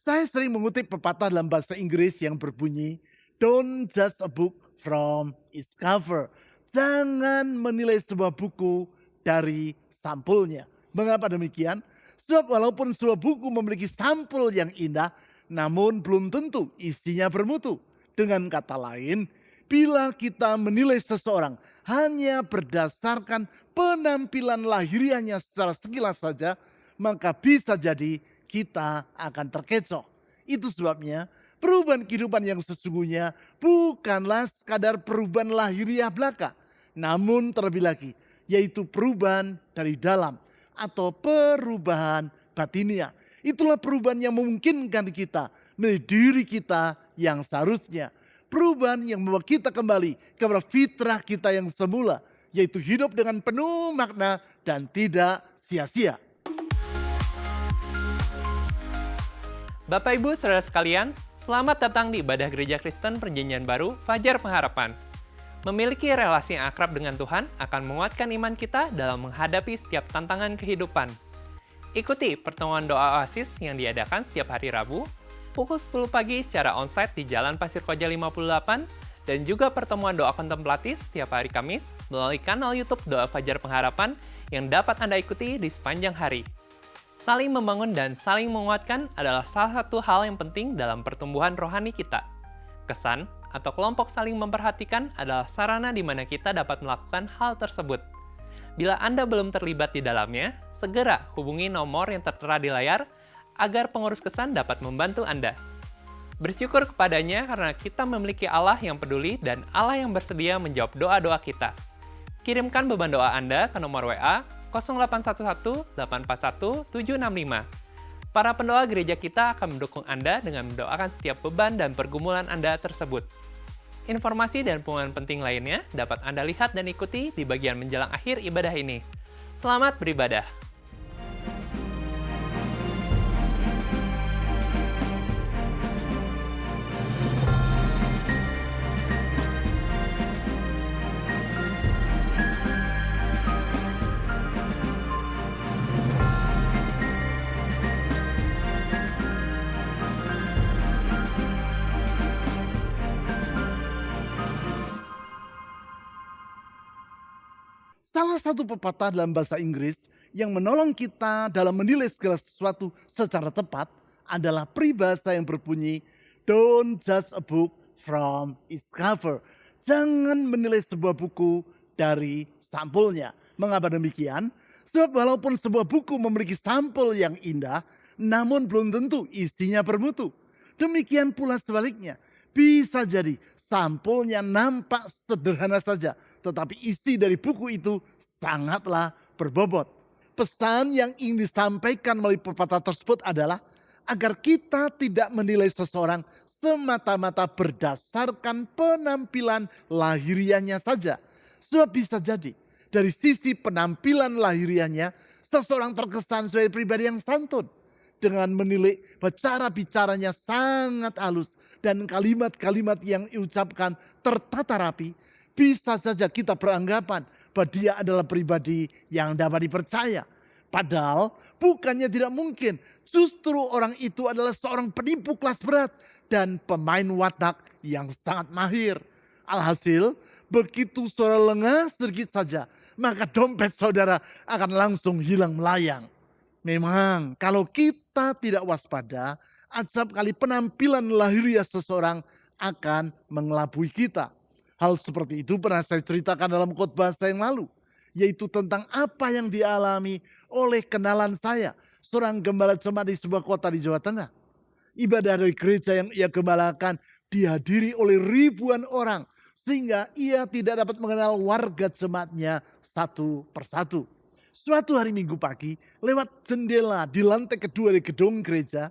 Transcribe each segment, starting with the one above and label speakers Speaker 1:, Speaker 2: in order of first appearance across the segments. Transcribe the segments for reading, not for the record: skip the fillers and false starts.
Speaker 1: Saya sering mengutip pepatah dalam bahasa Inggris yang berbunyi, "Don't judge a book from its cover." Jangan menilai sebuah buku dari sampulnya. Mengapa demikian? Sebab walaupun sebuah buku memiliki sampul yang indah, namun belum tentu isinya bermutu. Dengan kata lain, bila kita menilai seseorang hanya berdasarkan penampilan lahiriahnya secara sekilas saja, maka bisa jadi kita akan terkecoh. Itu sebabnya perubahan kehidupan yang sesungguhnya bukanlah sekadar perubahan lahiriah belaka, namun terlebih lagi yaitu perubahan dari dalam atau perubahan batiniah. Itulah perubahan yang memungkinkan kita menjadi diri kita yang seharusnya. Perubahan yang membawa kita kembali kepada fitrah kita yang semula, yaitu hidup dengan penuh makna dan tidak sia-sia.
Speaker 2: Bapak Ibu Saudara sekalian, selamat datang di ibadah Gereja Kristen Perjanjian Baru Fajar Pengharapan. Memiliki relasi yang akrab dengan Tuhan akan menguatkan iman kita dalam menghadapi setiap tantangan kehidupan. Ikuti pertemuan doa Oasis yang diadakan setiap hari Rabu, pukul 10 pagi secara onsite di Jalan Pasir Koja 58, dan juga pertemuan doa kontemplatif setiap hari Kamis melalui kanal YouTube Doa Fajar Pengharapan yang dapat Anda ikuti di sepanjang hari. Saling membangun dan saling menguatkan adalah salah satu hal yang penting dalam pertumbuhan rohani kita. Kesan atau kelompok saling memperhatikan adalah sarana di mana kita dapat melakukan hal tersebut. Bila Anda belum terlibat di dalamnya, segera hubungi nomor yang tertera di layar agar pengurus kesan dapat membantu Anda. Bersyukur kepadanya karena kita memiliki Allah yang peduli dan Allah yang bersedia menjawab doa-doa kita. Kirimkan beban doa Anda ke nomor WA 0811 841 765. Para pendoa gereja kita akan mendukung Anda dengan mendoakan setiap beban dan pergumulan Anda tersebut. Informasi dan pengumuman penting lainnya dapat Anda lihat dan ikuti di bagian menjelang akhir ibadah ini. Selamat beribadah!
Speaker 1: Salah satu pepatah dalam bahasa Inggris yang menolong kita dalam menilai segala sesuatu secara tepat adalah peribahasa yang berbunyi, "Don't judge a book from its cover." Jangan menilai sebuah buku dari sampulnya. Mengapa demikian? Sebab walaupun sebuah buku memiliki sampul yang indah, namun belum tentu isinya bermutu. Demikian pula sebaliknya. Bisa jadi sampulnya nampak sederhana saja, tetapi isi dari buku itu sangatlah berbobot. Pesan yang ingin disampaikan melalui pepatah tersebut adalah agar kita tidak menilai seseorang semata-mata berdasarkan penampilan lahiriahnya saja. Sebab bisa jadi dari sisi penampilan lahiriahnya, seseorang terkesan sebagai pribadi yang santun. Dengan menilai cara bicaranya sangat halus dan kalimat-kalimat yang diucapkan tertata rapi, bisa saja kita beranggapan bahwa dia adalah pribadi yang dapat dipercaya. Padahal bukannya tidak mungkin, justru orang itu adalah seorang penipu kelas berat dan pemain watak yang sangat mahir. Alhasil, begitu suara lengah sedikit saja, maka dompet saudara akan langsung hilang melayang. Memang kalau kita tidak waspada, acap kali penampilan lahiriah seseorang akan mengelabui kita. Hal seperti itu pernah saya ceritakan dalam khotbah saya yang lalu, yaitu tentang apa yang dialami oleh kenalan saya, seorang gembala jemaat di sebuah kota di Jawa Tengah. Ibadah dari gereja yang ia gembalakan dihadiri oleh ribuan orang, sehingga ia tidak dapat mengenal warga jemaatnya satu persatu. Suatu hari Minggu pagi, lewat jendela di lantai kedua di gedung gereja,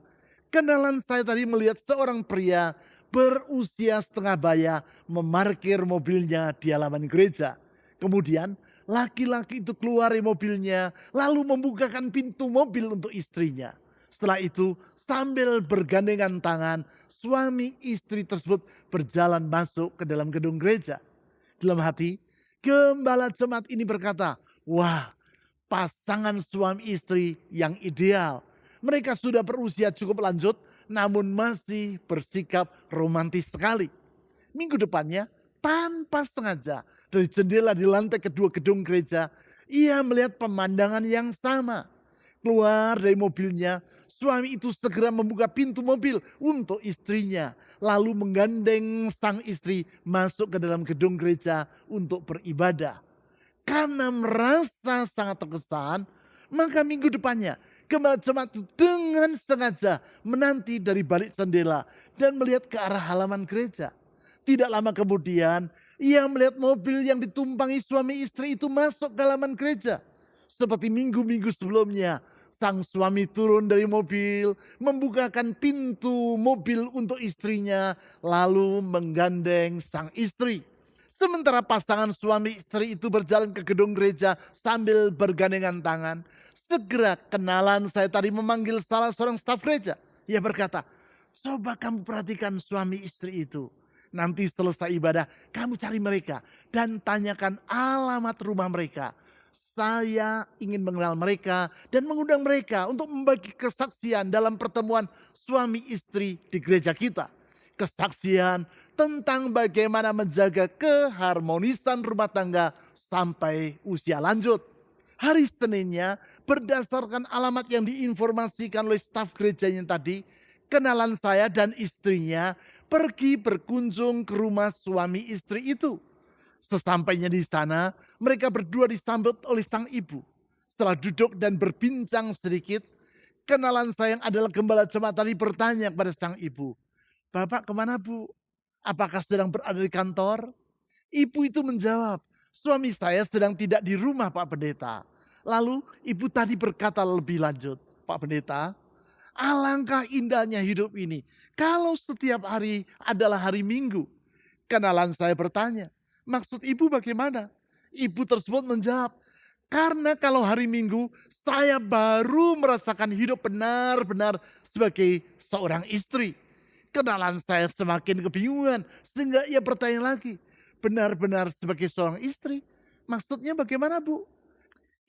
Speaker 1: kenalan saya tadi melihat seorang pria berusia setengah baya memarkir mobilnya di halaman gereja. Kemudian laki-laki itu keluar dari mobilnya lalu membukakan pintu mobil untuk istrinya. Setelah itu sambil bergandengan tangan, suami istri tersebut berjalan masuk ke dalam gedung gereja. Dalam hati, gembala jemaat ini berkata, "Wah, pasangan suami istri yang ideal. Mereka sudah berusia cukup lanjut, namun masih bersikap romantis sekali. Minggu depannya, tanpa sengaja, dari jendela di lantai kedua gedung gereja, ia melihat pemandangan yang sama. Keluar dari mobilnya, suami itu segera membuka pintu mobil untuk istrinya, lalu menggandeng sang istri masuk ke dalam gedung gereja untuk beribadah. Karena merasa sangat terkesan, maka minggu depannya gembala jemaat itu dengan sengaja menanti dari balik jendela dan melihat ke arah halaman gereja. Tidak lama kemudian, ia melihat mobil yang ditumpangi suami istri itu masuk ke halaman gereja. Seperti minggu-minggu sebelumnya, sang suami turun dari mobil, membukakan pintu mobil untuk istrinya, lalu menggandeng sang istri. Sementara pasangan suami istri itu berjalan ke gedung gereja sambil bergandengan tangan. Segera kenalan saya tadi memanggil salah seorang staf gereja. Ia berkata, coba kamu perhatikan suami istri itu. Nanti selesai ibadah, kamu cari mereka dan tanyakan alamat rumah mereka. Saya ingin mengenal mereka dan mengundang mereka untuk membagi kesaksian dalam pertemuan suami istri di gereja kita. Kesaksian tentang bagaimana menjaga keharmonisan rumah tangga sampai usia lanjut. Hari Seninnya, berdasarkan alamat yang diinformasikan oleh staf gerejanya tadi, kenalan saya dan istrinya pergi berkunjung ke rumah suami istri itu. Sesampainya di sana, mereka berdua disambut oleh sang ibu. Setelah duduk dan berbincang sedikit, kenalan saya yang adalah gembala jemaat tadi bertanya kepada sang ibu, "Bapak kemana, Bu? Apakah sedang berada di kantor?" Ibu itu menjawab, "Suami saya sedang tidak di rumah, Pak Pendeta." Lalu ibu tadi berkata lebih lanjut, "Pak Pendeta, alangkah indahnya hidup ini kalau setiap hari adalah hari Minggu." Kenalan saya bertanya, "Maksud ibu bagaimana?" Ibu tersebut menjawab, "Karena kalau hari Minggu saya baru merasakan hidup benar-benar sebagai seorang istri." Kenalan saya semakin kebingungan sehingga ia bertanya lagi, "Benar-benar sebagai seorang istri? Maksudnya bagaimana, Bu?"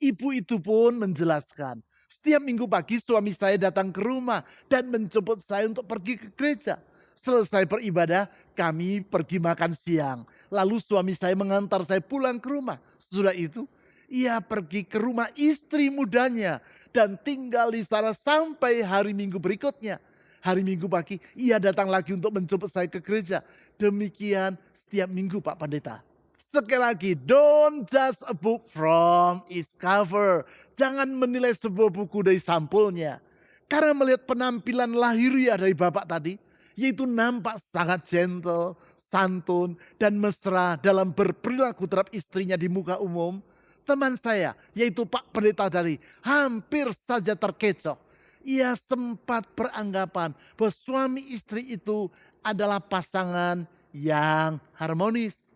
Speaker 1: Ibu itu pun menjelaskan, "Setiap minggu pagi suami saya datang ke rumah dan menjemput saya untuk pergi ke gereja. Selesai beribadah, kami pergi makan siang. Lalu suami saya mengantar saya pulang ke rumah. Sesudah itu, ia pergi ke rumah istri mudanya dan tinggal di sana sampai hari Minggu berikutnya. Hari Minggu pagi, ia datang lagi untuk menjemput saya ke gereja. Demikian setiap minggu, Pak Pendeta." Sekali lagi, don't judge a book from its cover. Jangan menilai sebuah buku dari sampulnya. Karena melihat penampilan lahiriah dari Bapak tadi, yaitu nampak sangat gentle, santun, dan mesra dalam berperilaku terhadap istrinya di muka umum, teman saya, yaitu Pak Pendeta tadi, hampir saja terkecoh. Ia sempat beranggapan bahwa suami istri itu adalah pasangan yang harmonis.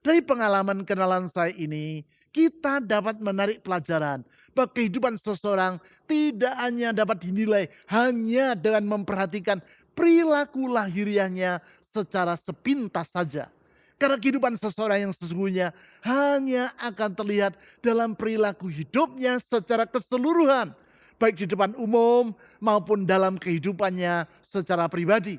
Speaker 1: Dari pengalaman kenalan saya ini, kita dapat menarik pelajaran bahwa kehidupan seseorang tidak hanya dapat dinilai hanya dengan memperhatikan perilaku lahiriahnya secara sepintas saja. Karena kehidupan seseorang yang sesungguhnya hanya akan terlihat dalam perilaku hidupnya secara keseluruhan, baik di depan umum maupun dalam kehidupannya secara pribadi.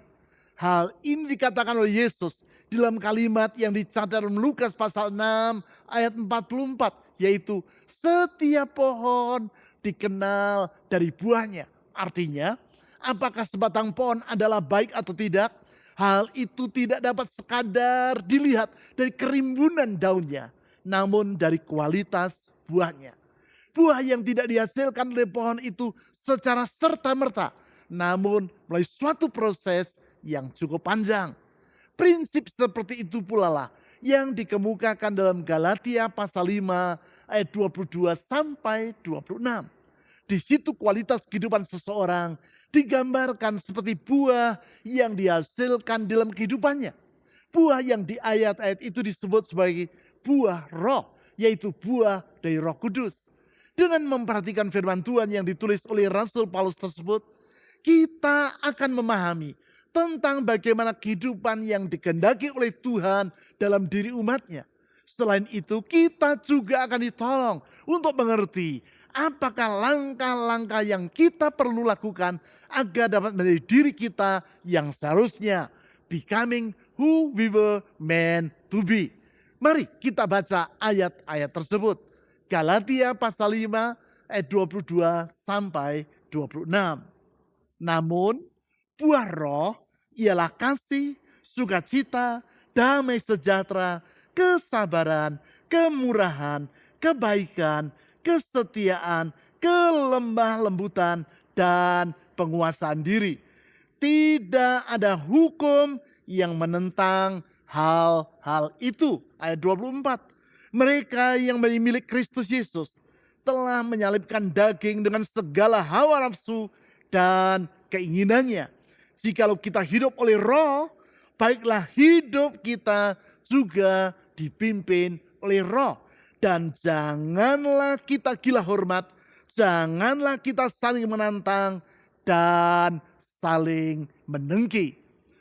Speaker 1: Hal ini dikatakan oleh Yesus dalam kalimat yang dicatat dalam Lukas pasal 6 ayat 44, yaitu setiap pohon dikenal dari buahnya. Artinya, apakah sebatang pohon adalah baik atau tidak, hal itu tidak dapat sekadar dilihat dari kerimbunan daunnya, namun dari kualitas buahnya. Buah yang tidak dihasilkan oleh pohon itu secara serta-merta, namun melalui suatu proses yang cukup panjang. Prinsip seperti itu pula lah yang dikemukakan dalam Galatia pasal 5 ayat 22 sampai 26. Di situ kualitas kehidupan seseorang digambarkan seperti buah yang dihasilkan dalam kehidupannya. Buah yang di ayat-ayat itu disebut sebagai buah roh, yaitu buah dari Roh Kudus. Dengan memperhatikan firman Tuhan yang ditulis oleh Rasul Paulus tersebut, kita akan memahami tentang bagaimana kehidupan yang dikehendaki oleh Tuhan dalam diri umatnya. Selain itu, kita juga akan ditolong untuk mengerti Apakah langkah-langkah yang kita perlu lakukan agar dapat menjadi diri kita yang seharusnya becoming who we were meant to be. Mari kita baca ayat-ayat tersebut. Galatia pasal 5 ayat 22 sampai 26. Namun buah roh ialah kasih, sukacita, damai sejahtera, kesabaran, kemurahan, kebaikan, kesetiaan, kelemah lembutan, dan penguasaan diri. Tidak ada hukum yang menentang hal-hal itu. Ayat 24. Mereka yang milik Kristus Yesus telah menyalibkan daging dengan segala hawa nafsu dan keinginannya. Jikalau kita hidup oleh roh, baiklah hidup kita juga dipimpin oleh roh. Dan janganlah kita gila hormat, janganlah kita saling menantang dan saling mendengki.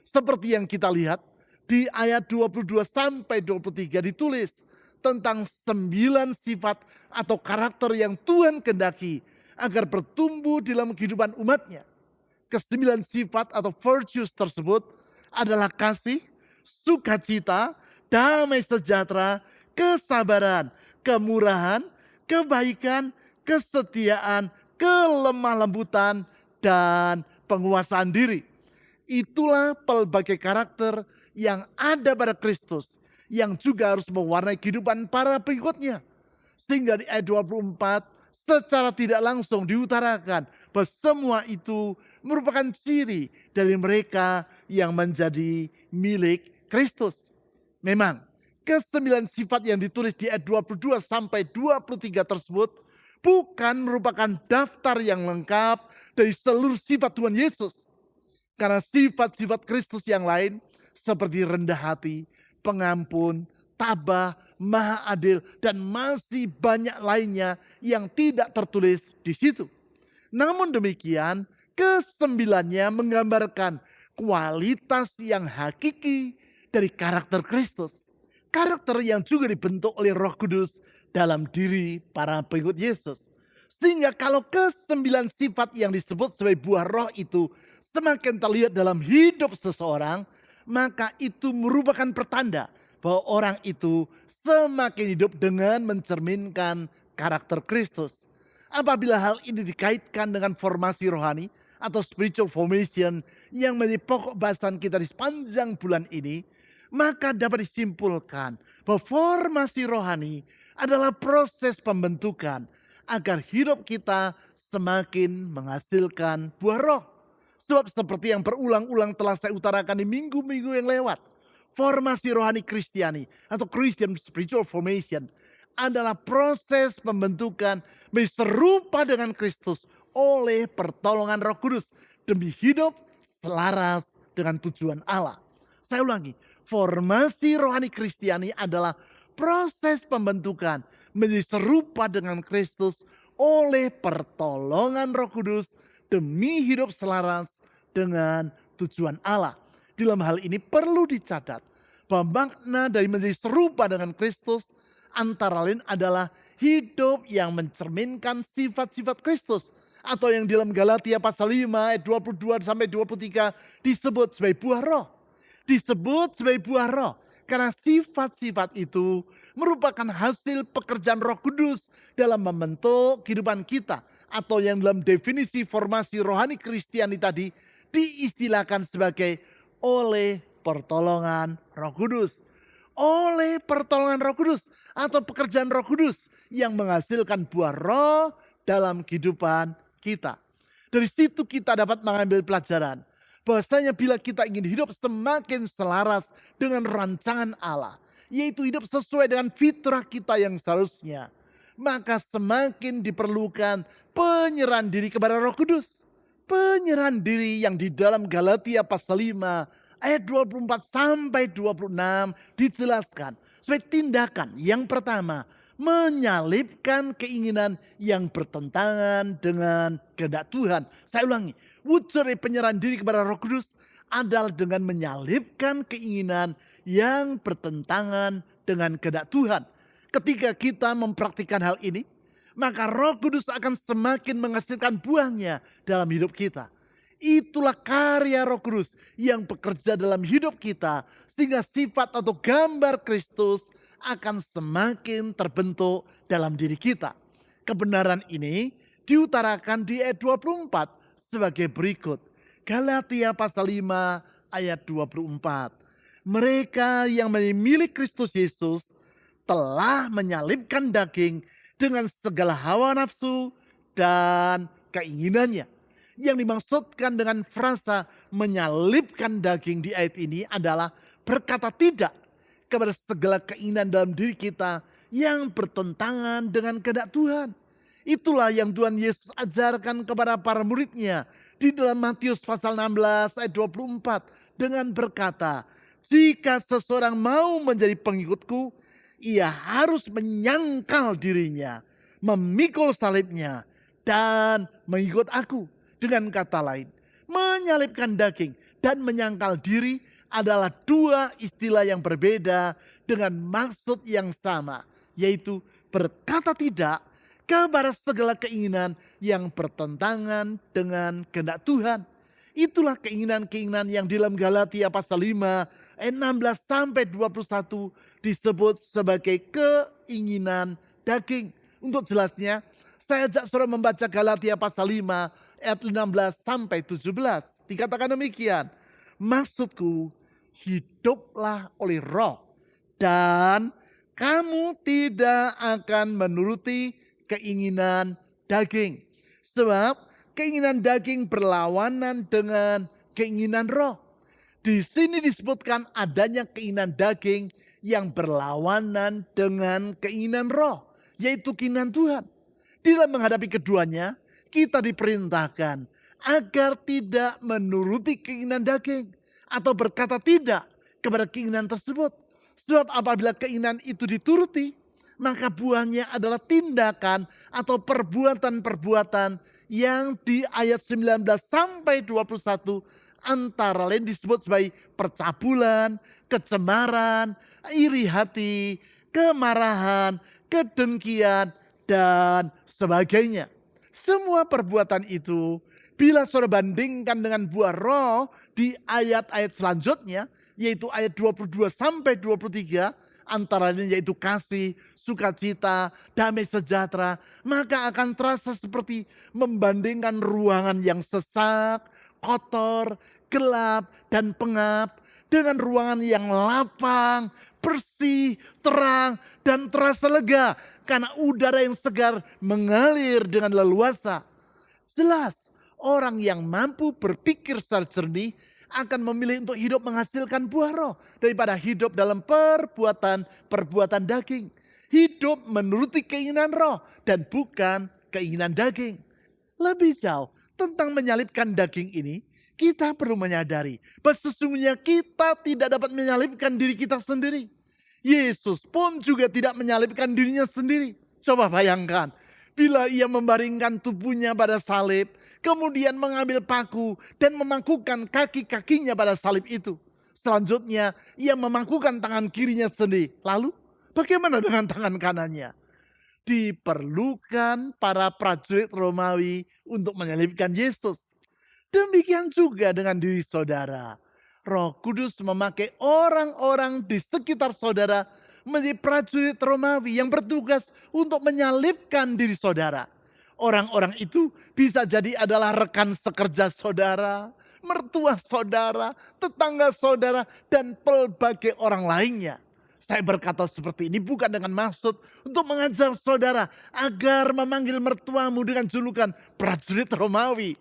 Speaker 1: Seperti yang kita lihat di ayat 22 sampai 23 ditulis tentang 9 sifat atau karakter yang Tuhan kehendaki agar bertumbuh dalam kehidupan umatnya. Ke-9 sifat atau virtues tersebut adalah kasih, sukacita, damai sejahtera, kesabaran, kemurahan, kebaikan, kesetiaan, kelemah lembutan, dan penguasaan diri. Itulah pelbagai karakter yang ada pada Kristus yang juga harus mewarnai kehidupan para pengikutnya. Sehingga di ayat 24 secara tidak langsung diutarakan bahwa semua itu merupakan ciri dari mereka yang menjadi milik Kristus. Memang ke-9 sifat yang ditulis di ayat 22 sampai 23 tersebut bukan merupakan daftar yang lengkap dari seluruh sifat Tuhan Yesus. Karena sifat-sifat Kristus yang lain seperti rendah hati, pengampun, tabah, maha adil, dan masih banyak lainnya yang tidak tertulis di situ. Namun demikian, ke-9-nya menggambarkan kualitas yang hakiki dari karakter Kristus. Karakter yang juga dibentuk oleh Roh Kudus dalam diri para pengikut Yesus. Sehingga kalau ke-9 sifat yang disebut sebagai buah roh itu semakin terlihat dalam hidup seseorang, maka itu merupakan pertanda bahwa orang itu semakin hidup dengan mencerminkan karakter Kristus. Apabila hal ini dikaitkan dengan formasi rohani atau spiritual formation yang menjadi pokok bahasan kita di sepanjang bulan ini, maka dapat disimpulkan bahwa formasi rohani adalah proses pembentukan agar hidup kita semakin menghasilkan buah roh. Sebab seperti yang berulang-ulang telah saya utarakan di minggu-minggu yang lewat, formasi rohani Kristiani atau Christian Spiritual Formation adalah proses pembentukan menjadi serupa dengan Kristus oleh pertolongan Roh Kudus demi hidup selaras dengan tujuan Allah. Saya ulangi, formasi rohani Kristiani adalah proses pembentukan menjadi serupa dengan Kristus oleh pertolongan Roh Kudus demi hidup selaras dengan tujuan Allah. Dalam hal ini perlu dicatat bahwa makna dari menjadi serupa dengan Kristus antara lain adalah hidup yang mencerminkan sifat-sifat Kristus. Atau yang dalam Galatia pasal 5 ayat 22 sampai 23 disebut sebagai buah roh. Disebut sebagai buah roh karena sifat-sifat itu merupakan hasil pekerjaan Roh Kudus dalam membentuk kehidupan kita. Atau yang dalam definisi formasi rohani Kristiani tadi diistilahkan sebagai oleh pertolongan Roh Kudus. Oleh pertolongan Roh Kudus atau pekerjaan Roh Kudus yang menghasilkan buah roh dalam kehidupan kita. Dari situ kita dapat mengambil pelajaran bahwasanya bila kita ingin hidup semakin selaras dengan rancangan Allah, yaitu hidup sesuai dengan fitrah kita yang seharusnya, maka semakin diperlukan penyerahan diri kepada Roh Kudus. Penyerahan diri yang di dalam Galatia pasal 5 ayat 24 sampai 26 dijelaskan sebagai tindakan yang pertama, menyalibkan keinginan yang bertentangan dengan kehendak Tuhan. Saya ulangi, wujud dari penyerahan diri kepada Roh Kudus adalah dengan menyalibkan keinginan yang bertentangan dengan kehendak Tuhan. Ketika kita mempraktikkan hal ini, maka Roh Kudus akan semakin menghasilkan buahnya dalam hidup kita. Itulah karya Roh Kudus yang bekerja dalam hidup kita, sehingga sifat atau gambar Kristus akan semakin terbentuk dalam diri kita. Kebenaran ini diutarakan di ayat 24 sebagai berikut. Galatia pasal 5 ayat 24. Mereka yang memiliki Kristus Yesus telah menyalibkan daging dengan segala hawa nafsu dan keinginannya. Yang dimaksudkan dengan frasa menyalibkan daging di ayat ini adalah berkata tidak kepada segala keinginan dalam diri kita yang bertentangan dengan kehendak Tuhan. Itulah yang Tuhan Yesus ajarkan kepada para muridnya di dalam Matius pasal 16 ayat 24 dengan berkata, jika seseorang mau menjadi pengikutku, ia harus menyangkal dirinya, memikul salibnya, dan mengikut aku. Dengan kata lain, menyalibkan daging dan menyangkal diri adalah dua istilah yang berbeda dengan maksud yang sama, yaitu berkata tidak kepada segala keinginan yang bertentangan dengan kehendak Tuhan. Itulah keinginan-keinginan yang di dalam Galatia pasal 5 ayat 16 sampai 21 disebut sebagai keinginan daging. Untuk jelasnya, saya ajak saudara membaca Galatia pasal 5 ayat 16 sampai 17. Dikatakan demikian, maksudku hiduplah oleh Roh dan kamu tidak akan menuruti keinginan daging. Sebab keinginan daging berlawanan dengan keinginan Roh. Di sini disebutkan adanya keinginan daging yang berlawanan dengan keinginan Roh, yaitu keinginan Tuhan. Di dalam menghadapi keduanya, kita diperintahkan agar tidak menuruti keinginan daging atau berkata tidak kepada keinginan tersebut. Sebab apabila keinginan itu dituruti, maka buahnya adalah tindakan atau perbuatan-perbuatan yang di ayat 19 sampai 21 antara lain disebut sebagai percabulan, kecemaran, iri hati, kemarahan, kedengkian, dan sebagainya. Semua perbuatan itu bila saudara bandingkan dengan buah Roh di ayat-ayat selanjutnya, yaitu ayat 22 sampai 23, antara lain yaitu kasih, sukacita, damai sejahtera, maka akan terasa seperti membandingkan ruangan yang sesak, kotor, gelap, dan pengap dengan ruangan yang lapang, bersih, terang, dan terasa lega karena udara yang segar mengalir dengan leluasa. Jelas, orang yang mampu berpikir secara jernih akan memilih untuk hidup menghasilkan buah Roh daripada hidup dalam perbuatan daging. Hidup menuruti keinginan Roh dan bukan keinginan daging. Lebih jauh tentang menyalibkan daging ini, kita perlu menyadari bahwa sesungguhnya kita tidak dapat menyalibkan diri kita sendiri. Yesus pun juga tidak menyalibkan dirinya sendiri. Coba bayangkan, bila ia membaringkan tubuhnya pada salib, kemudian mengambil paku dan memangkukan kaki-kakinya pada salib itu. Selanjutnya ia memangkukan tangan kirinya sendiri. Lalu bagaimana dengan tangan kanannya? Diperlukan para prajurit Romawi untuk menyalibkan Yesus. Demikian juga dengan diri saudara. Roh Kudus memakai orang-orang di sekitar saudara menjadi prajurit Romawi yang bertugas untuk menyalibkan diri saudara. Orang-orang itu bisa jadi adalah rekan sekerja saudara, mertua saudara, tetangga saudara, dan pelbagai orang lainnya. Saya berkata seperti ini bukan dengan maksud untuk mengajar saudara agar memanggil mertuamu dengan julukan prajurit Romawi.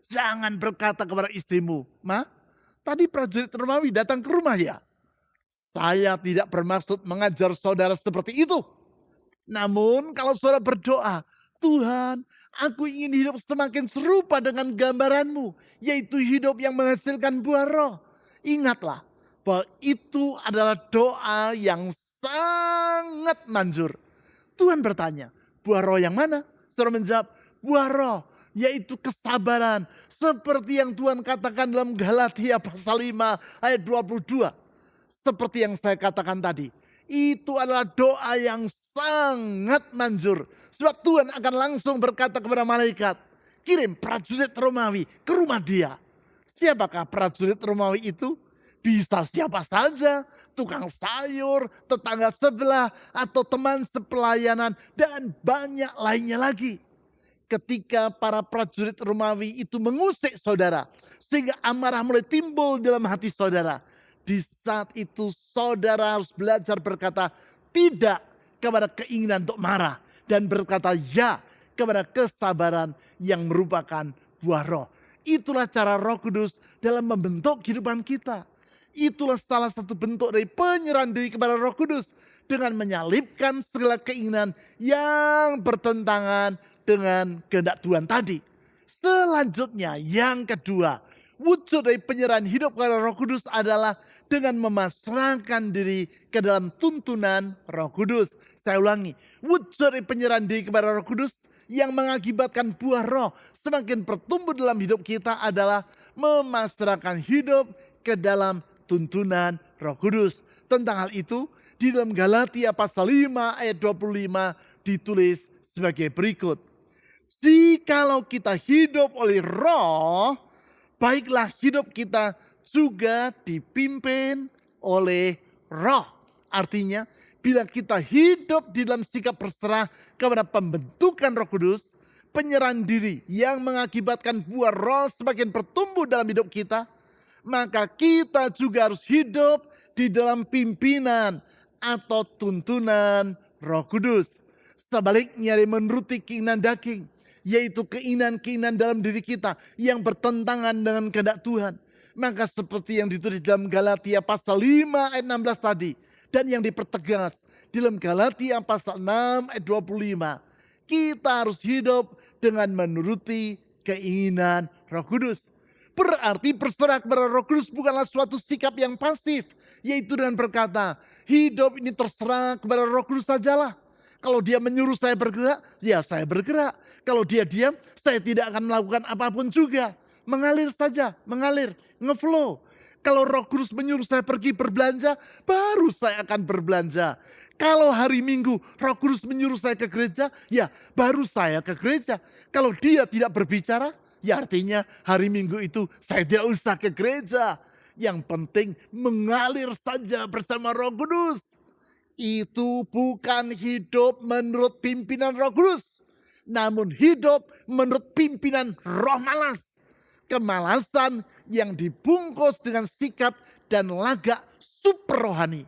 Speaker 1: Jangan berkata kepada istrimu, "Ma, tadi prajurit Romawi datang ke rumah ya?" Saya tidak bermaksud mengajar saudara seperti itu. Namun kalau saudara berdoa, Tuhan, aku ingin hidup semakin serupa dengan gambaranmu, yaitu hidup yang menghasilkan buah Roh. Ingatlah bahwa itu adalah doa yang sangat manjur. Tuhan bertanya, buah Roh yang mana? Saudara menjawab, buah Roh, yaitu kesabaran. Seperti yang Tuhan katakan dalam Galatia pasal 5 ayat 22. Seperti yang saya katakan tadi, Itu adalah doa yang sangat manjur. Sebab Tuhan akan langsung berkata kepada malaikat, kirim prajurit Romawi ke rumah dia. Siapakah prajurit Romawi itu? Bisa siapa saja, tukang sayur, tetangga sebelah, atau teman sepelayanan, dan banyak lainnya lagi. Ketika para prajurit Romawi itu mengusik saudara, sehingga amarah mulai timbul dalam hati saudara. Di saat itu saudara harus belajar berkata tidak kepada keinginan untuk marah, dan berkata ya kepada kesabaran yang merupakan buah roh. Itulah cara Roh Kudus dalam membentuk kehidupan kita. Itulah salah satu bentuk dari penyerahan diri kepada Roh Kudus, dengan menyalipkan segala keinginan yang bertentangan dengan kehendak Tuhan tadi. Selanjutnya yang kedua, wujud dari penyerahan hidup kepada Roh Kudus adalah dengan memasrahkan diri ke dalam tuntunan Roh Kudus. Saya ulangi, wujud dari penyerahan diri kepada Roh Kudus yang mengakibatkan buah roh semakin bertumbuh dalam hidup kita adalah memasrahkan hidup ke dalam tuntunan Roh Kudus. Tentang hal itu di dalam Galatia pasal 5 ayat 25 ditulis sebagai berikut. Jikalau kita hidup oleh roh, baiklah hidup kita juga dipimpin oleh roh. Artinya, bila kita hidup di dalam sikap berserah kepada pembentukan Roh Kudus, penyerahan diri yang mengakibatkan buah roh semakin bertumbuh dalam hidup kita, maka kita juga harus hidup di dalam pimpinan atau tuntunan Roh Kudus. Sebaliknya dari menuruti keinginan daging, yaitu keinginan-keinginan dalam diri kita yang bertentangan dengan kehendak Tuhan. Maka seperti yang ditulis dalam Galatia pasal 5 ayat 16 tadi, dan yang dipertegas di dalam Galatia pasal 6 ayat 25, kita harus hidup dengan menuruti keinginan Roh Kudus. Berarti berserah kepada Roh Kudus bukanlah suatu sikap yang pasif, yaitu dengan berkata, hidup ini terserah kepada Roh Kudus sajalah. Kalau dia menyuruh saya bergerak, ya saya bergerak. Kalau dia diam, saya tidak akan melakukan apapun juga. Mengalir saja, mengalir, ngeflow. Kalau Roh Kudus menyuruh saya pergi berbelanja, baru saya akan berbelanja. Kalau hari Minggu Roh Kudus menyuruh saya ke gereja, ya baru saya ke gereja. Kalau dia tidak berbicara, ya artinya hari Minggu itu saya tidak usah ke gereja. Yang penting mengalir saja bersama Roh Kudus. Itu bukan hidup menurut pimpinan Roh Kudus, namun hidup menurut pimpinan roh malas. Kemalasan yang dibungkus dengan sikap dan laga super rohani.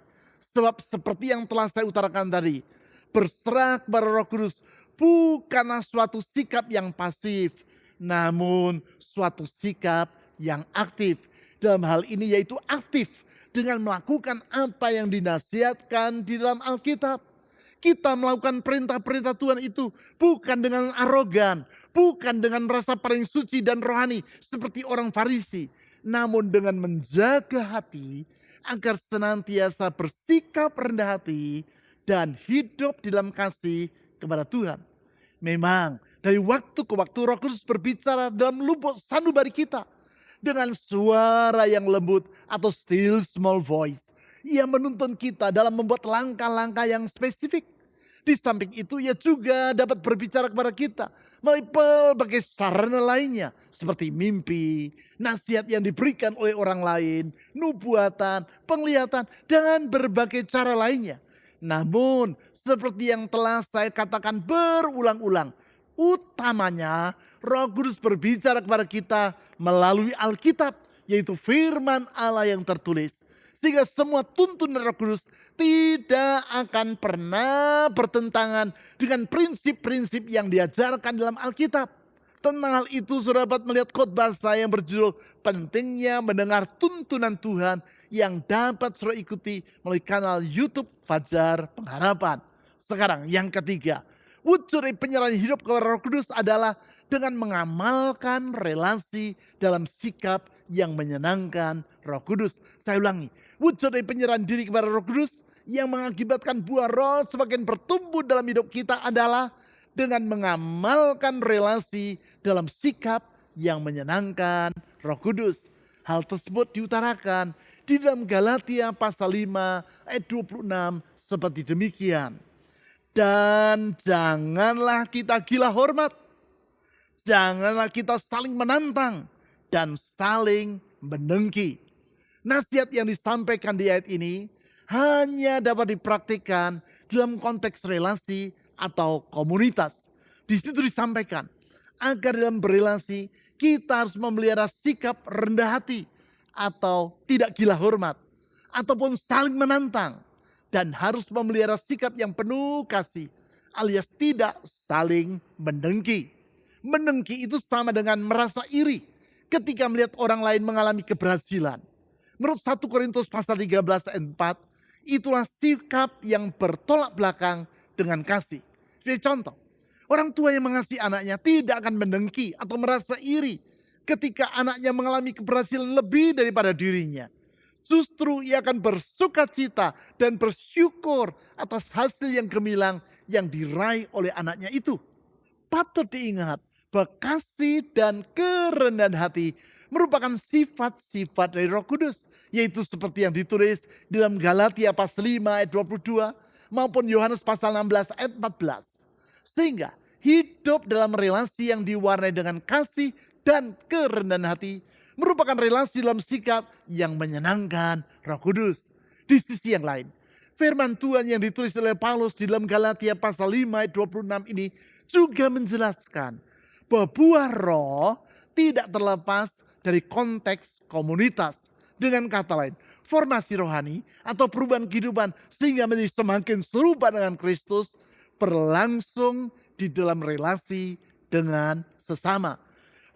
Speaker 1: Sebab seperti yang telah saya utarakan tadi, berserah kepada Roh Kudus bukanlah suatu sikap yang pasif, namun suatu sikap yang aktif. Dalam hal ini yaitu aktif dengan melakukan apa yang dinasihatkan di dalam Alkitab. Kita melakukan perintah-perintah Tuhan itu bukan dengan arogan, bukan dengan rasa paling suci dan rohani seperti orang Farisi, namun dengan menjaga hati agar senantiasa bersikap rendah hati dan hidup di dalam kasih kepada Tuhan. Memang dari waktu ke waktu Roh Kudus berbicara dalam lubuk sanubari kita dengan suara yang lembut atau still small voice. Ia menuntun kita dalam membuat langkah-langkah yang spesifik. Di samping itu ia juga dapat berbicara kepada kita melalui berbagai sarana lainnya. Seperti mimpi, nasihat yang diberikan oleh orang lain, nubuatan, penglihatan, dan berbagai cara lainnya. Namun seperti yang telah saya katakan berulang-ulang, utamanya Roh Kudus berbicara kepada kita melalui Alkitab, yaitu firman Allah yang tertulis. Sehingga semua tuntunan Roh Kudus tidak akan pernah bertentangan dengan prinsip-prinsip yang diajarkan dalam Alkitab. Tentang hal itu saudara dapat melihat khotbah saya yang berjudul Pentingnya Mendengar Tuntunan Tuhan yang dapat saudara ikuti melalui kanal YouTube Fajar Pengharapan. Sekarang yang ketiga, wujud dari penyerahan hidup kepada Roh Kudus adalah dengan mengamalkan relasi dalam sikap yang menyenangkan Roh Kudus. Saya ulangi, wujud dari penyerahan diri kepada Roh Kudus yang mengakibatkan buah roh semakin bertumbuh dalam hidup kita adalah dengan mengamalkan relasi dalam sikap yang menyenangkan Roh Kudus. Hal tersebut diutarakan di dalam Galatia pasal 5 ayat 26 seperti demikian. Dan janganlah kita gila hormat. Janganlah kita saling menantang dan saling mendengki. Nasihat yang disampaikan di ayat ini hanya dapat dipraktikkan dalam konteks relasi atau komunitas. Di situ disampaikan agar dalam berelasi kita harus memelihara sikap rendah hati atau tidak gila hormat ataupun saling menantang, dan harus memelihara sikap yang penuh kasih alias tidak saling mendengki. Mendengki itu sama dengan merasa iri ketika melihat orang lain mengalami keberhasilan. Menurut 1 Korintus pasal 13 ayat 4, itulah sikap yang bertolak belakang dengan kasih. Jadi contoh, orang tua yang mengasihi anaknya tidak akan mendengki atau merasa iri ketika anaknya mengalami keberhasilan lebih daripada dirinya. Justru ia akan bersuka cita dan bersyukur atas hasil yang gemilang yang diraih oleh anaknya itu. Patut diingat bahwa kasih dan kerendahan hati merupakan sifat-sifat dari Roh Kudus, yaitu seperti yang ditulis dalam Galatia pasal 5 ayat 22 maupun Yohanes pasal 16 ayat 14. Sehingga hidup dalam relasi yang diwarnai dengan kasih dan kerendahan hati merupakan relasi dalam sikap yang menyenangkan Roh Kudus. Di sisi yang lain, firman Tuhan yang ditulis oleh Paulus di dalam Galatia pasal 5 ayat 26 ini juga menjelaskan bahwa buah roh tidak terlepas dari konteks komunitas. Dengan kata lain, formasi rohani atau perubahan kehidupan sehingga menjadi semakin serupa dengan Kristus berlangsung di dalam relasi dengan sesama.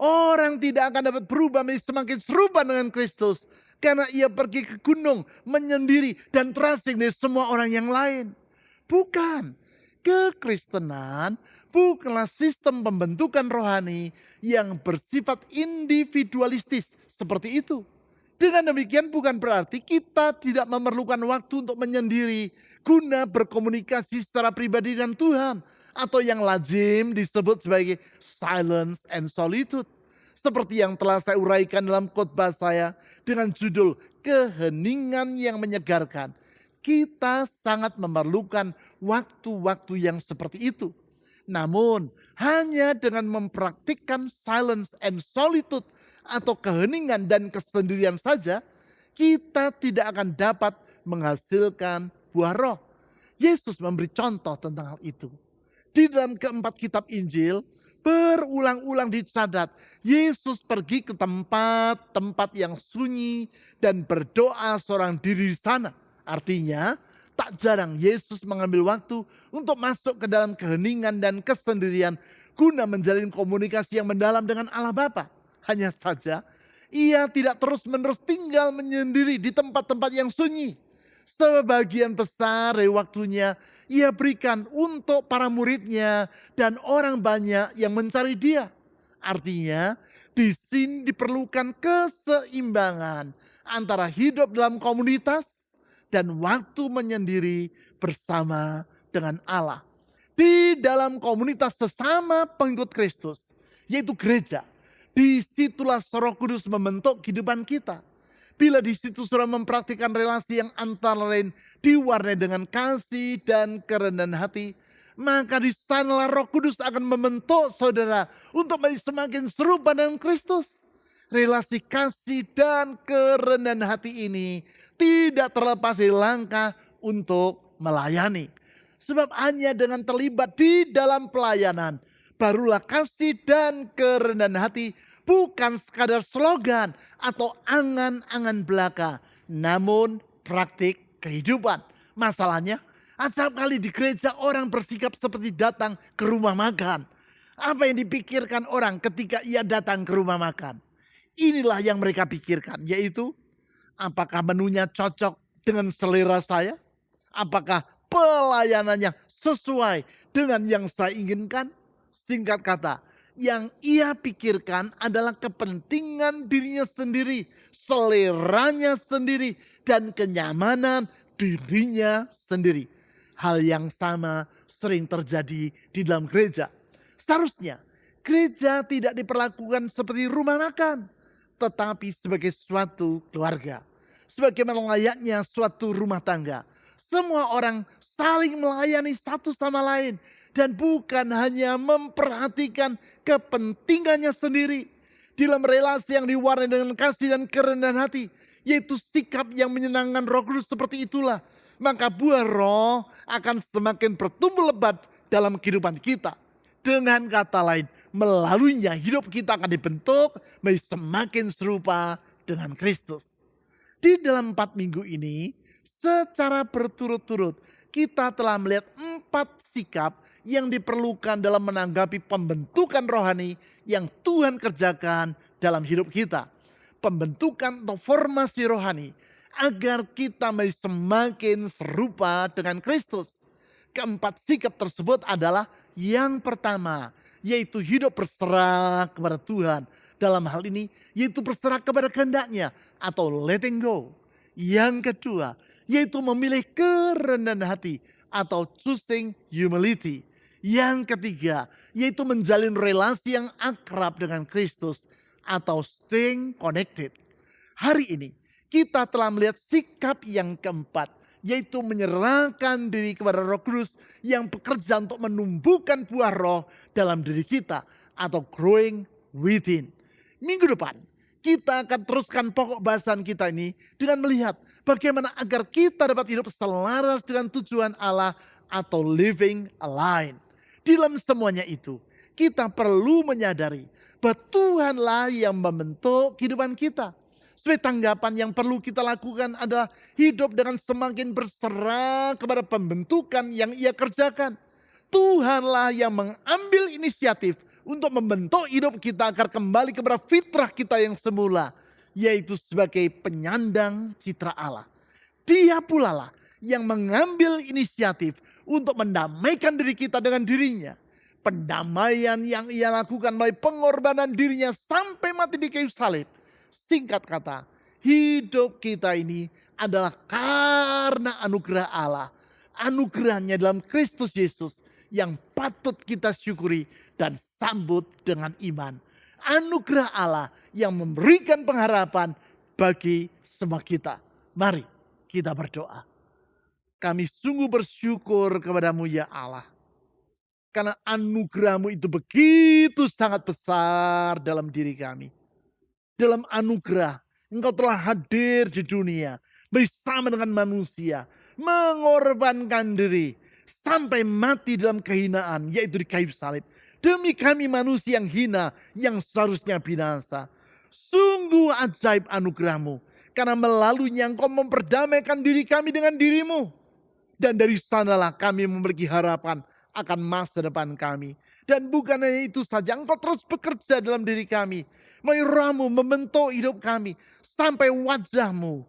Speaker 1: Orang tidak akan dapat berubah menjadi semakin serupa dengan Kristus karena ia pergi ke gunung menyendiri dan terasing dari semua orang yang lain. Bukan. Kekristenan bukanlah sistem pembentukan rohani yang bersifat individualistis seperti itu. Dengan demikian bukan berarti kita tidak memerlukan waktu untuk menyendiri guna berkomunikasi secara pribadi dengan Tuhan, atau yang lazim disebut sebagai silence and solitude. Seperti yang telah saya uraikan dalam khotbah saya dengan judul Keheningan yang Menyegarkan. Kita sangat memerlukan waktu-waktu yang seperti itu. Namun hanya dengan mempraktikkan silence and solitude atau keheningan dan kesendirian saja, kita tidak akan dapat menghasilkan buah roh. Yesus memberi contoh tentang hal itu. Di dalam keempat kitab Injil, berulang-ulang dicatat, Yesus pergi ke tempat-tempat yang sunyi dan berdoa seorang diri di sana. Artinya, tak jarang Yesus mengambil waktu untuk masuk ke dalam keheningan dan kesendirian guna menjalin komunikasi yang mendalam dengan Allah Bapa. Hanya saja, ia tidak terus-menerus tinggal menyendiri di tempat-tempat yang sunyi. Sebagian besar dari waktunya ia berikan untuk para muridnya dan orang banyak yang mencari dia. Artinya, di sini diperlukan keseimbangan antara hidup dalam komunitas dan waktu menyendiri bersama dengan Allah. Di dalam komunitas sesama pengikut Kristus, yaitu gereja, disitulah Roh Kudus membentuk kehidupan kita. Bila di situ saudara mempraktikkan relasi yang antara lain diwarnai dengan kasih dan kerendahan hati, maka di sanalah Roh Kudus akan membentuk saudara untuk menjadi semakin serupa dengan Kristus. Relasi kasih dan kerendahan hati ini tidak terlepas dari langkah untuk melayani. Sebab hanya dengan terlibat di dalam pelayanan, barulah kasih dan kerendahan hati bukan sekadar slogan atau angan-angan belaka, namun praktik kehidupan. Masalahnya, acap kali di gereja orang bersikap seperti datang ke rumah makan. Apa yang dipikirkan orang ketika ia datang ke rumah makan? Inilah yang mereka pikirkan, yaitu apakah menunya cocok dengan selera saya? Apakah pelayanannya sesuai dengan yang saya inginkan? Singkat kata, yang ia pikirkan adalah kepentingan dirinya sendiri, seleranya sendiri, dan kenyamanan dirinya sendiri. Hal yang sama sering terjadi di dalam gereja. Seharusnya gereja tidak diperlakukan seperti rumah makan, tetapi sebagai suatu keluarga. Sebagaimana layaknya suatu rumah tangga, Semua orang saling melayani satu sama lain. Dan bukan hanya memperhatikan kepentingannya sendiri. Dalam relasi yang diwarnai dengan kasih dan kerendahan hati. Yaitu sikap yang menyenangkan Roh Kudus seperti itulah. Maka buah roh akan semakin bertumbuh lebat dalam kehidupan kita. Dengan kata lain, melaluinya hidup kita akan dibentuk menjadi semakin serupa dengan Kristus. Di dalam 4 minggu ini, secara berturut-turut kita telah melihat 4 sikap yang diperlukan dalam menanggapi pembentukan rohani yang Tuhan kerjakan dalam hidup kita. Pembentukan atau formasi rohani agar kita menjadi semakin serupa dengan Kristus. Keempat sikap tersebut adalah yang pertama, yaitu hidup berserah kepada Tuhan. Dalam hal ini, yaitu berserah kepada kehendaknya atau letting go. Yang kedua, yaitu memilih kerendahan hati atau choosing humility. Yang ketiga, yaitu menjalin relasi yang akrab dengan Kristus atau staying connected. Hari ini, kita telah melihat sikap yang keempat, yaitu menyerahkan diri kepada Roh Kudus yang bekerja untuk menumbuhkan buah roh dalam diri kita atau growing within. Minggu depan kita akan teruskan pokok bahasan kita ini dengan melihat bagaimana agar kita dapat hidup selaras dengan tujuan Allah atau living aligned. Dalam semuanya itu kita perlu menyadari bahwa Tuhanlah yang membentuk kehidupan kita. Sebagai tanggapan yang perlu kita lakukan adalah hidup dengan semakin berserah kepada pembentukan yang Ia kerjakan. Tuhanlah yang mengambil inisiatif untuk membentuk hidup kita agar kembali kepada fitrah kita yang semula, yaitu sebagai penyandang citra Allah. Dia pula lah yang mengambil inisiatif untuk mendamaikan diri kita dengan dirinya. Pendamaian yang Ia lakukan melalui pengorbanan dirinya sampai mati di kayu salib. Singkat kata, hidup kita ini adalah karena anugerah Allah. Anugerahnya dalam Kristus Yesus yang patut kita syukuri dan sambut dengan iman. Anugerah Allah yang memberikan pengharapan bagi semua kita. Mari kita berdoa. Kami sungguh bersyukur kepadamu ya Allah. Karena anugerah-Mu itu begitu sangat besar dalam diri kami. Dalam anugerah, Engkau telah hadir di dunia bersama dengan manusia, mengorbankan diri sampai mati dalam kehinaan, yaitu di kayu salib. Demi kami manusia yang hina, yang seharusnya binasa. Sungguh ajaib anugerah-Mu, karena melaluinya Engkau memperdamaikan diri kami dengan diri-Mu. Dan dari sanalah kami memiliki harapan akan masa depan kami. Dan bukan hanya itu saja, Engkau terus bekerja dalam diri kami. Melalui Roh-Mu membentuk hidup kami. Sampai wajah-Mu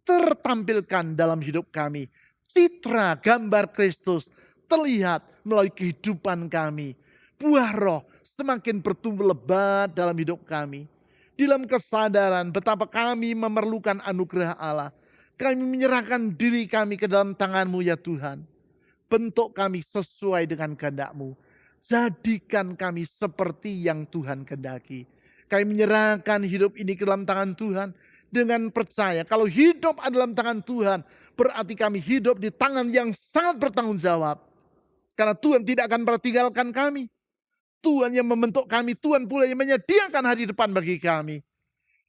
Speaker 1: tertampilkan dalam hidup kami. Citra gambar Kristus terlihat melalui kehidupan kami. Buah roh semakin bertumbuh lebat dalam hidup kami. Dalam kesadaran betapa kami memerlukan anugerah Allah. Kami menyerahkan diri kami ke dalam tangan-Mu ya Tuhan. Bentuk kami sesuai dengan kehendak-Mu. Jadikan kami seperti yang Tuhan kehendaki. Kami menyerahkan hidup ini ke dalam tangan Tuhan. Dengan percaya kalau hidup adalah dalam tangan Tuhan. Berarti kami hidup di tangan yang sangat bertanggung jawab. Karena Tuhan tidak akan pernah tinggalkan kami. Tuhan yang membentuk kami. Tuhan pula yang menyediakan hari depan bagi kami.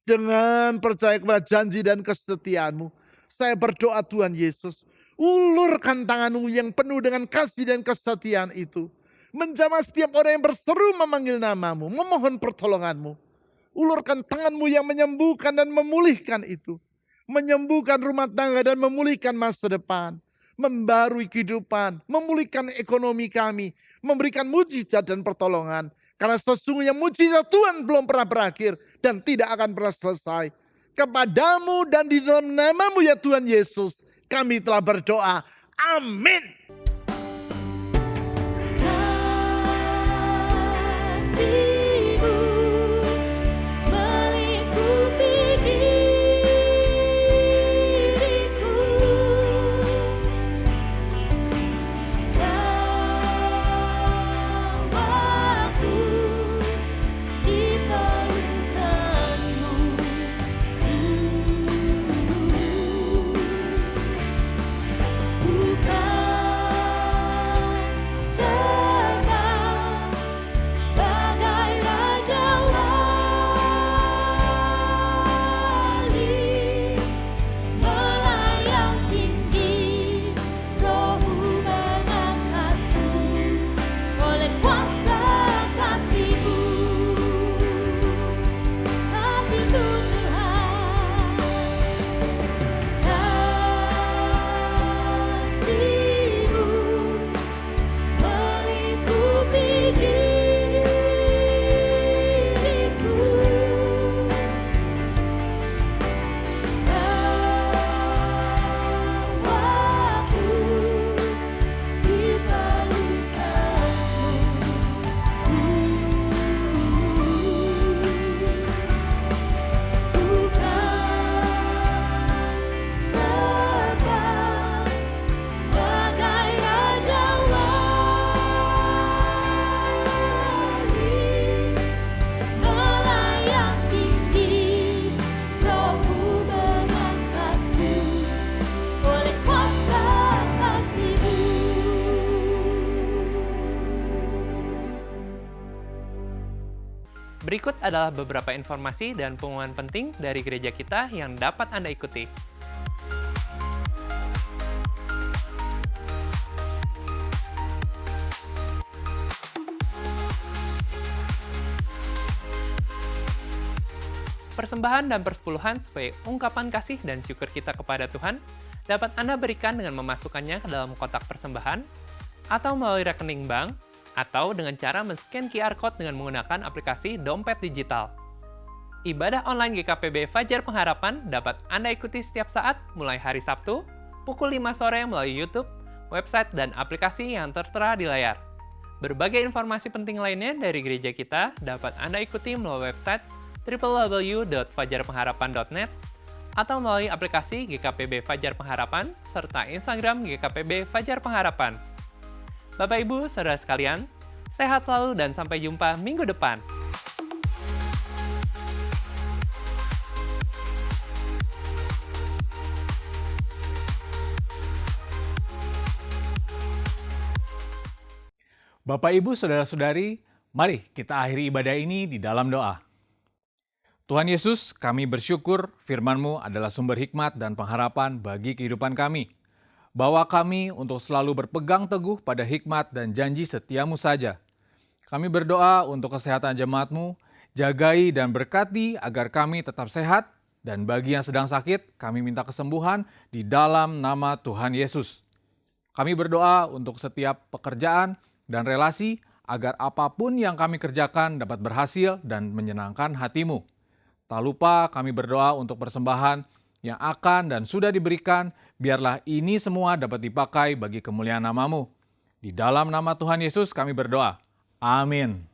Speaker 1: Dengan percaya kepada janji dan kesetiaan-Mu. Saya berdoa Tuhan Yesus. Ulurkan tangan-Mu yang penuh dengan kasih dan kesetiaan itu. Menjamah setiap orang yang berseru memanggil nama-Mu. Memohon pertolongan-Mu. Ulurkan tangan-Mu yang menyembuhkan dan memulihkan itu. Menyembuhkan rumah tangga dan memulihkan masa depan. Membarui kehidupan. Memulihkan ekonomi kami. Memberikan mujizat dan pertolongan. Karena sesungguhnya mujizat Tuhan belum pernah berakhir. Dan tidak akan pernah selesai. Kepadamu dan di dalam nama-Mu ya Tuhan Yesus. Kami telah berdoa. Amin.
Speaker 2: Berikut adalah beberapa informasi dan pengumuman penting dari gereja kita yang dapat Anda ikuti. Persembahan dan persepuluhan sebagai ungkapan kasih dan syukur kita kepada Tuhan dapat Anda berikan dengan memasukkannya ke dalam kotak persembahan, atau melalui rekening bank, atau dengan cara men-scan QR Code dengan menggunakan aplikasi dompet digital. Ibadah online GKPB Fajar Pengharapan dapat Anda ikuti setiap saat mulai hari Sabtu, pukul 5 sore melalui YouTube, website, dan aplikasi yang tertera di layar. Berbagai informasi penting lainnya dari gereja kita dapat Anda ikuti melalui website www.fajarpengharapan.net atau melalui aplikasi GKPB Fajar Pengharapan serta Instagram GKPB Fajar Pengharapan. Bapak Ibu, Saudara sekalian, sehat selalu dan sampai jumpa minggu depan.
Speaker 3: Bapak, Ibu, Saudara-saudari, mari kita akhiri ibadah ini di dalam doa. Tuhan Yesus, kami bersyukur firman-Mu adalah sumber hikmat dan pengharapan bagi kehidupan kami. Bawa kami untuk selalu berpegang teguh pada hikmat dan janji setia-Mu saja. Kami berdoa untuk kesehatan jemaat-Mu, jagai dan berkati agar kami tetap sehat, dan bagi yang sedang sakit, kami minta kesembuhan di dalam nama Tuhan Yesus. Kami berdoa untuk setiap pekerjaan dan relasi agar apapun yang kami kerjakan dapat berhasil dan menyenangkan hati-Mu. Tak lupa kami berdoa untuk persembahan yang akan dan sudah diberikan, biarlah ini semua dapat dipakai bagi kemuliaan nama-Mu. Di dalam nama Tuhan Yesus kami berdoa. Amin.